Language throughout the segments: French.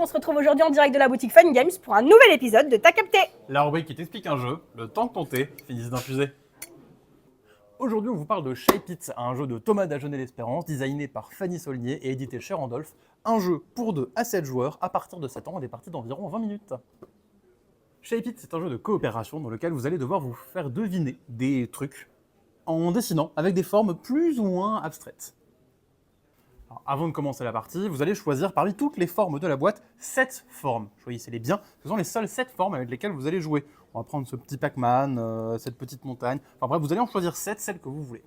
se retrouve aujourd'hui en direct de la boutique Fun Games pour un nouvel épisode de T'as capté. La rubrique qui t'explique un jeu, le temps que ton thé finisse d'infuser. Aujourd'hui, on vous parle de Shape It, un jeu de Thomas Dagenais-L'Espérance, designé par Fanny Saulnier et édité chez Randolph. Un jeu pour 2 à 7 joueurs à partir de 7 ans et des parties d'environ 20 minutes. Shape It, c'est un jeu de coopération dans lequel vous allez devoir vous faire deviner des trucs en dessinant avec des formes plus ou moins abstraites. Alors, avant de commencer la partie, vous allez choisir parmi toutes les formes de la boîte 7 formes. Choisissez-les bien, ce sont les seules 7 formes avec lesquelles vous allez jouer. On va prendre ce petit Pac-Man, cette petite montagne, enfin bref, vous allez en choisir 7, celles que vous voulez.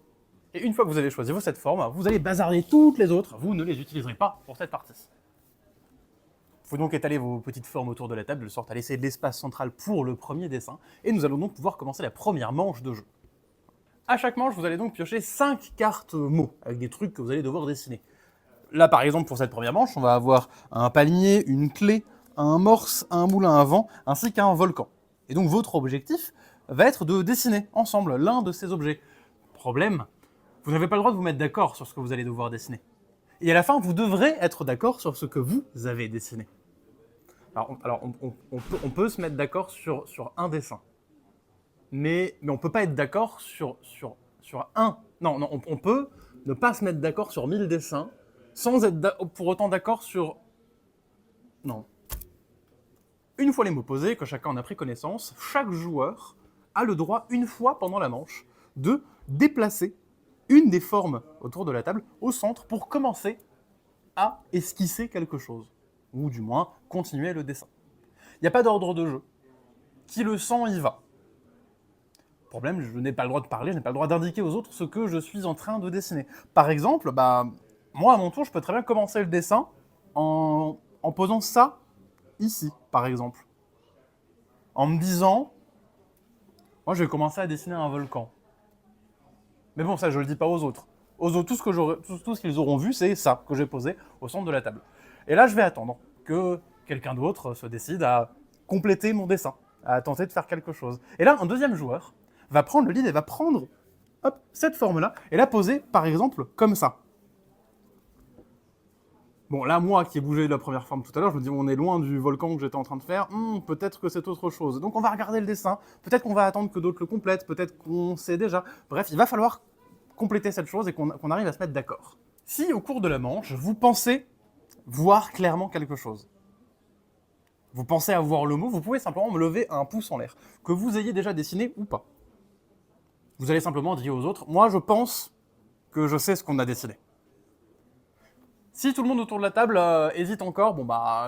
Et une fois que vous avez choisi vos 7 formes, vous allez bazarder toutes les autres, vous ne les utiliserez pas pour cette partie. Il faut donc étaler vos petites formes autour de la table, de sorte à laisser de l'espace central pour le premier dessin, et nous allons donc pouvoir commencer la première manche de jeu. À chaque manche, vous allez donc piocher 5 cartes mots, avec des trucs que vous allez devoir dessiner. Là, par exemple, pour cette première manche, on va avoir un palmier, une clé, un morse, un moulin à vent, ainsi qu'un volcan. Et donc, votre objectif va être de dessiner ensemble l'un de ces objets. Problème, vous n'avez pas le droit de vous mettre d'accord sur ce que vous allez devoir dessiner. Et à la fin, vous devrez être d'accord sur ce que vous avez dessiné. Alors on peut se mettre d'accord sur un dessin. Mais on ne peut pas être d'accord sur un... Non, on peut ne pas se mettre d'accord sur 1000 dessins, sans être pour autant d'accord sur... Non. Une fois les mots posés, que chacun en a pris connaissance, chaque joueur a le droit, une fois pendant la manche, de déplacer une des formes autour de la table au centre pour commencer à esquisser quelque chose. Ou du moins, continuer le dessin. Il n'y a pas d'ordre de jeu. Qui le sent, y va. Problème, je n'ai pas le droit de parler, je n'ai pas le droit d'indiquer aux autres ce que je suis en train de dessiner. Par exemple, moi, à mon tour, je peux très bien commencer le dessin en posant ça ici, par exemple. En me disant, moi, je vais commencer à dessiner un volcan. Mais bon, ça, je ne le dis pas aux autres. Aux autres, tout ce qu'ils auront vu, c'est ça que j'ai posé au centre de la table. Et là, je vais attendre que quelqu'un d'autre se décide à compléter mon dessin, à tenter de faire quelque chose. Et là, un deuxième joueur va prendre le lead et va prendre cette forme-là et la poser, par exemple, comme ça. Bon, là, moi qui ai bougé la première forme tout à l'heure, je me dis, on est loin du volcan que j'étais en train de faire, peut-être que c'est autre chose. Donc on va regarder le dessin, peut-être qu'on va attendre que d'autres le complètent, peut-être qu'on sait déjà. Bref, il va falloir compléter cette chose et qu'on arrive à se mettre d'accord. Si, au cours de la manche, vous pensez voir clairement quelque chose, vous pensez avoir le mot, vous pouvez simplement me lever un pouce en l'air, que vous ayez déjà dessiné ou pas. Vous allez simplement dire aux autres, moi je pense que je sais ce qu'on a dessiné. Si tout le monde autour de la table hésite encore,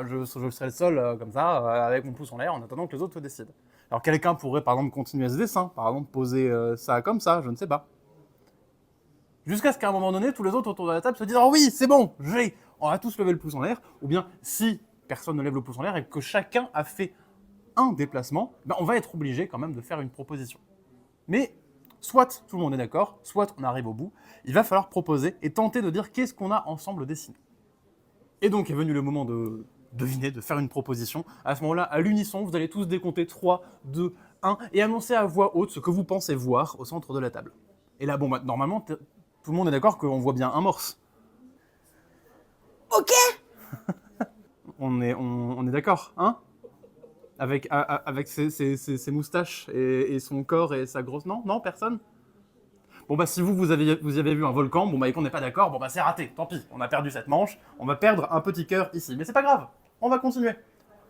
je serai le seul comme ça, avec mon pouce en l'air, en attendant que les autres se décident. Alors quelqu'un pourrait par exemple continuer ce dessin, par exemple poser ça comme ça, je ne sais pas. Jusqu'à ce qu'à un moment donné, tous les autres autour de la table se disent « Oh oui, c'est bon, on a tous levé le pouce en l'air », ou bien si personne ne lève le pouce en l'air et que chacun a fait un déplacement, on va être obligé quand même de faire une proposition. Mais soit tout le monde est d'accord, soit on arrive au bout, il va falloir proposer et tenter de dire qu'est-ce qu'on a ensemble dessiné. Et donc est venu le moment de deviner, de faire une proposition. À ce moment-là, à l'unisson, vous allez tous décompter 3, 2, 1 et annoncer à voix haute ce que vous pensez voir au centre de la table. Et là, normalement, tout le monde est d'accord qu'on voit bien un morse. Ok. On est d'accord, hein? Avec ses moustaches et son corps et sa grosse... Non, personne? Si vous y avez vu un volcan, et qu'on n'est pas d'accord, c'est raté, tant pis, on a perdu cette manche, on va perdre un petit cœur ici. Mais c'est pas grave, on va continuer.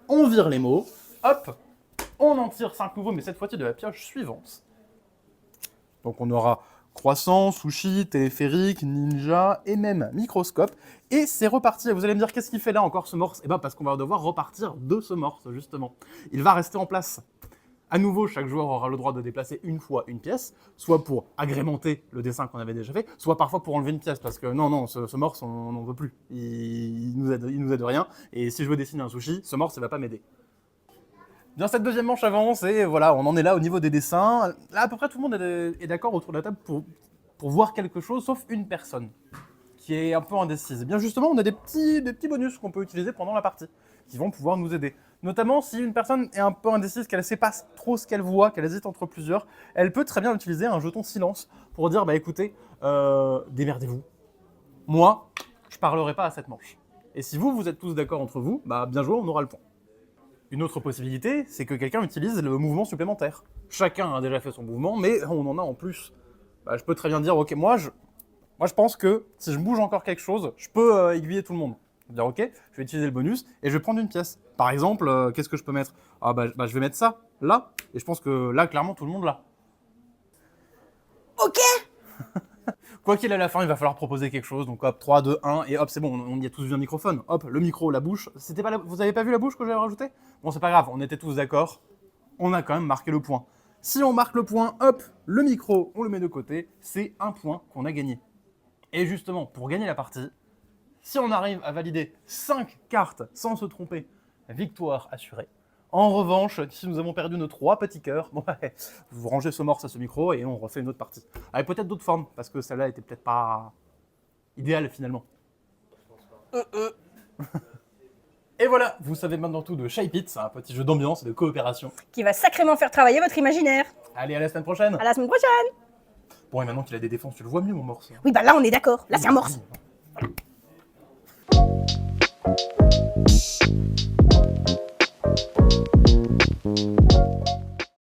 On vire les mots, hop, on en tire 5 nouveaux, mais cette fois-ci de la pioche suivante. Donc on aura croissant, sushi, téléphérique, ninja et même microscope. Et c'est reparti. Vous allez me dire, qu'est-ce qu'il fait là encore ce morse? Parce qu'on va devoir repartir de ce morse, justement. Il va rester en place. À nouveau, chaque joueur aura le droit de déplacer une fois une pièce, soit pour agrémenter le dessin qu'on avait déjà fait, soit parfois pour enlever une pièce, parce que non, ce morse, on n'en veut plus. Il nous aide rien, et si je veux dessiner un sushi, ce morse, ça va pas m'aider. Bien, cette deuxième manche avance, et voilà, on en est là au niveau des dessins. Là, à peu près tout le monde est d'accord autour de la table pour voir quelque chose, sauf une personne, qui est un peu indécise. Et bien justement, on a des petits bonus qu'on peut utiliser pendant la partie, qui vont pouvoir nous aider. Notamment, si une personne est un peu indécise, qu'elle ne sait pas trop ce qu'elle voit, qu'elle hésite entre plusieurs, elle peut très bien utiliser un jeton silence pour dire, écoutez, démerdez-vous. Moi, je parlerai pas à cette manche. Et si vous êtes tous d'accord entre vous, bah bien joué, on aura le point. Une autre possibilité, c'est que quelqu'un utilise le mouvement supplémentaire. Chacun a déjà fait son mouvement, mais on en a en plus. Bah, je peux très bien dire, ok, moi je pense que si je bouge encore quelque chose, je peux aiguiller tout le monde. Je vais dire, ok, je vais utiliser le bonus et je vais prendre une pièce. Par exemple, qu'est-ce que je peux mettre? Je vais mettre ça, là, et je pense que là, clairement, tout le monde l'a. Ok. Quoi qu'il à la fin, il va falloir proposer quelque chose, donc hop, 3, 2, 1, et hop, c'est bon, on y a tous vu un microphone. Hop, le micro, la bouche, c'était pas vous avez pas vu la bouche que j'avais rajouté? Bon, c'est pas grave, on était tous d'accord, on a quand même marqué le point. Si on marque le point, hop, le micro, on le met de côté, c'est un point qu'on a gagné. Et justement, pour gagner la partie, si on arrive à valider 5 cartes sans se tromper, victoire assurée. En revanche, si nous avons perdu nos 3 petits cœurs, bon, vous rangez ce morse à ce micro et on refait une autre partie. Avec peut-être d'autres formes, parce que celle-là était peut-être pas idéale finalement. Et voilà, vous savez maintenant tout de Shape It, c'est un petit jeu d'ambiance et de coopération. Qui va sacrément faire travailler votre imaginaire. Allez, à la semaine prochaine. À la semaine prochaine. Bon, et maintenant qu'il a des défenses, tu le vois mieux mon morse. Oui, bah là, on est d'accord. Là, c'est un morse.